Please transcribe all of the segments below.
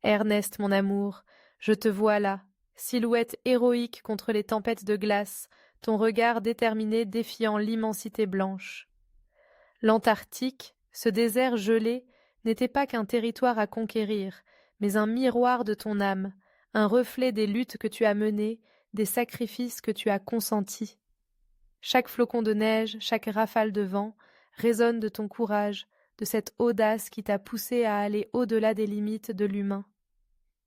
Ernest, mon amour, je te vois là, silhouette héroïque contre les tempêtes de glace, ton regard déterminé défiant l'immensité blanche. L'Antarctique, ce désert gelé, n'était pas qu'un territoire à conquérir, mais un miroir de ton âme, un reflet des luttes que tu as menées, des sacrifices que tu as consentis. Chaque flocon de neige, chaque rafale de vent résonne de ton courage, de cette audace qui t'a poussé à aller au-delà des limites de l'humain.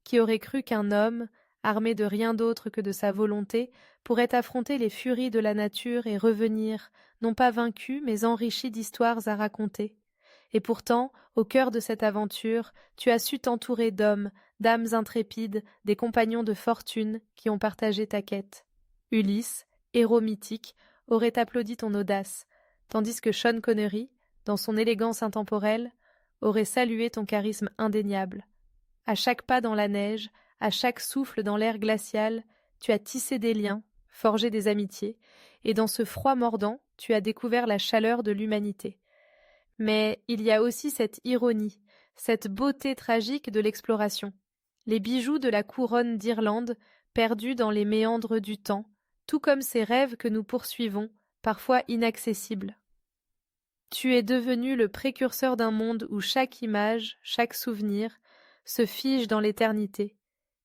Qui aurait cru qu'un homme, armé de rien d'autre que de sa volonté, pourrait affronter les furies de la nature et revenir, non pas vaincu, mais enrichi d'histoires à raconter. Et pourtant, au cœur de cette aventure, tu as su t'entourer d'hommes, d'âmes intrépides, des compagnons de fortune qui ont partagé ta quête. Ulysse, héros mythique, aurait applaudi ton audace, tandis que Sean Connery, dans son élégance intemporelle, aurait salué ton charisme indéniable. À chaque pas dans la neige, à chaque souffle dans l'air glacial, tu as tissé des liens, forgé des amitiés, et dans ce froid mordant, tu as découvert la chaleur de l'humanité. Mais il y a aussi cette ironie, cette beauté tragique de l'exploration. Les bijoux de la couronne d'Irlande, perdus dans les méandres du temps, tout comme ces rêves que nous poursuivons, parfois inaccessibles. Tu es devenu le précurseur d'un monde où chaque image, chaque souvenir, se fige dans l'éternité,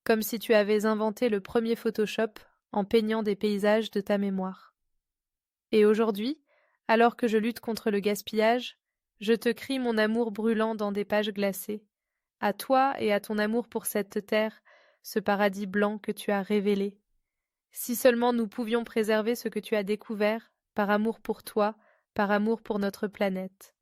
comme si tu avais inventé le premier Photoshop en peignant des paysages de ta mémoire. Et aujourd'hui, alors que je lutte contre le gaspillage, je te crie mon amour brûlant dans des pages glacées, à toi et à ton amour pour cette terre, ce paradis blanc que tu as révélé. Si seulement nous pouvions préserver ce que tu as découvert, par amour pour toi, par amour pour notre planète.